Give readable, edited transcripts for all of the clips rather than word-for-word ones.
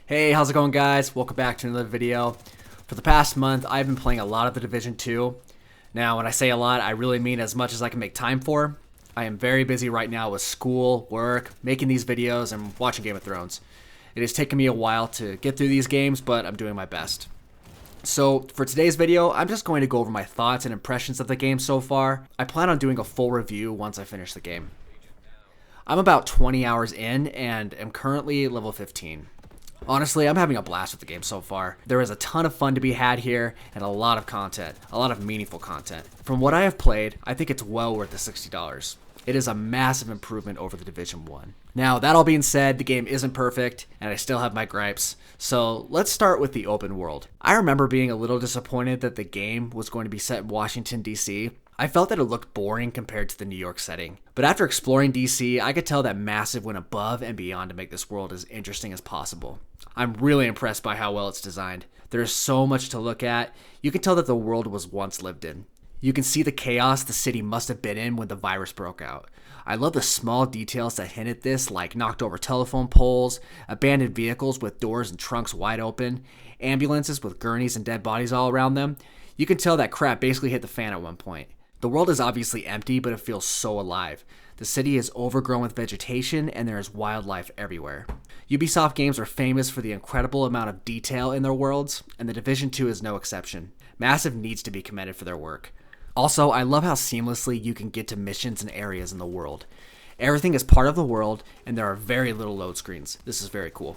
Hey, how's it going, guys? Welcome back to another video. For the past month, I've been playing a lot of The Division 2. Now, when I say a lot, I really mean as much as I can make time for. I am very busy right now with school, work, making these videos, and watching Game of Thrones. It has taken me a while to get through these games, but I'm doing my best. So, for today's video, I'm just going to go over my thoughts and impressions of the game so far. I plan on doing a full review once I finish the game. I'm about 20 hours in, and am currently level 15. Honestly, I'm having a blast with the game so far. There is a ton of fun to be had here, and a lot of content, a lot of meaningful content. From what I have played, I think it's well worth the $60. It is a massive improvement over The Division 1. Now, that all being said, the game isn't perfect, and I still have my gripes, so let's start with the open world. I remember being a little disappointed that the game was going to be set in Washington, D.C. I felt that it looked boring compared to the New York setting. But after exploring DC, I could tell that Massive went above and beyond to make this world as interesting as possible. I'm really impressed by how well it's designed. There is so much to look at. You can tell that the world was once lived in. You can see the chaos the city must have been in when the virus broke out. I love the small details that hint at this, like knocked over telephone poles, abandoned vehicles with doors and trunks wide open, ambulances with gurneys and dead bodies all around them. You can tell that crap basically hit the fan at one point. The world is obviously empty, but it feels so alive. The city is overgrown with vegetation, and there is wildlife everywhere. Ubisoft games are famous for the incredible amount of detail in their worlds, and The Division 2 is no exception. Massive needs to be commended for their work. Also, I love how seamlessly you can get to missions and areas in the world. Everything is part of the world, and there are very little load screens. This is very cool.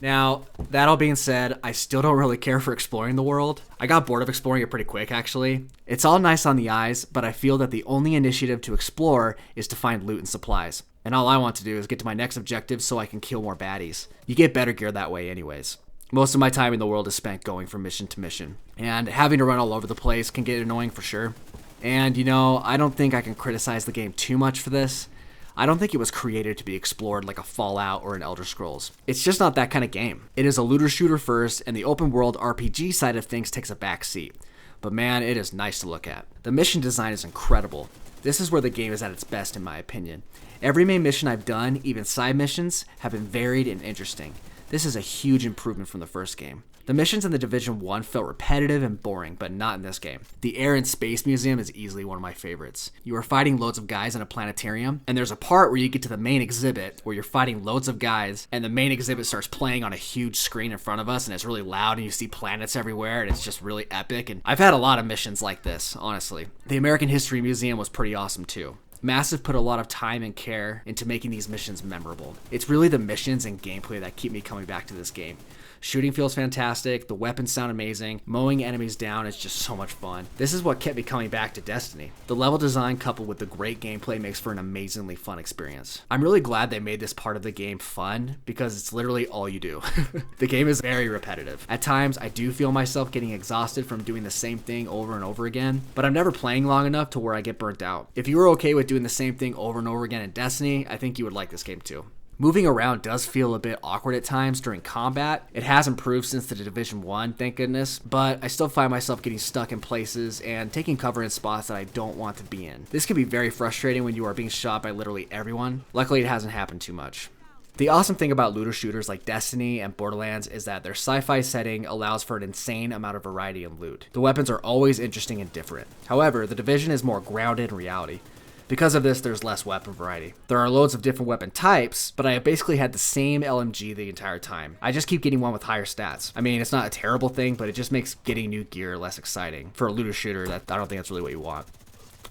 Now, that all being said, I still don't really care for exploring the world. I got bored of exploring it pretty quick, actually. It's all nice on the eyes, but I feel that the only initiative to explore is to find loot and supplies. And all I want to do is get to my next objective so I can kill more baddies. You get better gear that way anyways. Most of my time in the world is spent going from mission to mission. And having to run all over the place can get annoying for sure. And I don't think I can criticize the game too much for this. I don't think it was created to be explored like a Fallout or an Elder Scrolls. It's just not that kind of game. It is a looter shooter first, and the open world RPG side of things takes a back seat. But man, it is nice to look at. The mission design is incredible. This is where the game is at its best in my opinion. Every main mission I've done, even side missions, have been varied and interesting. This is a huge improvement from the first game. The missions in The Division 1 felt repetitive and boring, but not in this game. The Air and Space Museum is easily one of my favorites. You are fighting loads of guys in a planetarium, and there's a part where you get to the main exhibit where you're fighting loads of guys, and the main exhibit starts playing on a huge screen in front of us, and it's really loud, and you see planets everywhere, and it's just really epic. And I've had a lot of missions like this, honestly. The American History Museum was pretty awesome too. Massive put a lot of time and care into making these missions memorable. It's really the missions and gameplay that keep me coming back to this game. Shooting feels fantastic, the weapons sound amazing, mowing enemies down is just so much fun. This is what kept me coming back to Destiny. The level design coupled with the great gameplay makes for an amazingly fun experience. I'm really glad they made this part of the game fun because it's literally all you do. The game is very repetitive. At times, I do feel myself getting exhausted from doing the same thing over and over again, but I'm never playing long enough to where I get burnt out. If you were okay with doing the same thing over and over again in Destiny, I think you would like this game too. Moving around does feel a bit awkward at times during combat. It has improved since The Division 1, thank goodness, but I still find myself getting stuck in places and taking cover in spots that I don't want to be in. This can be very frustrating when you are being shot by literally everyone. Luckily, it hasn't happened too much. The awesome thing about looter shooters like Destiny and Borderlands is that their sci-fi setting allows for an insane amount of variety in loot. The weapons are always interesting and different. However, The Division is more grounded in reality. Because of this, there's less weapon variety. There are loads of different weapon types, but I have basically had the same LMG the entire time. I just keep getting one with higher stats. I mean, it's not a terrible thing, but it just makes getting new gear less exciting. For a looter shooter, I don't think that's really what you want.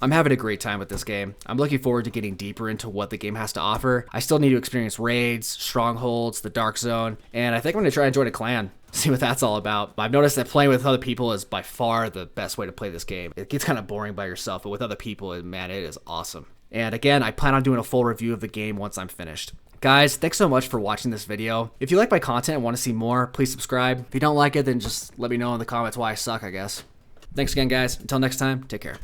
I'm having a great time with this game. I'm looking forward to getting deeper into what the game has to offer. I still need to experience raids, strongholds, the dark zone, and I think I'm going to try and join a clan. See what that's all about. I've noticed that playing with other people is by far the best way to play this game. It gets kind of boring by yourself, but with other people, man, it is awesome. And again, I plan on doing a full review of the game once I'm finished. Guys, thanks so much for watching this video. If you like my content and want to see more, please subscribe. If you don't like it, then just let me know in the comments why I suck, I guess. Thanks again, guys. Until next time, take care.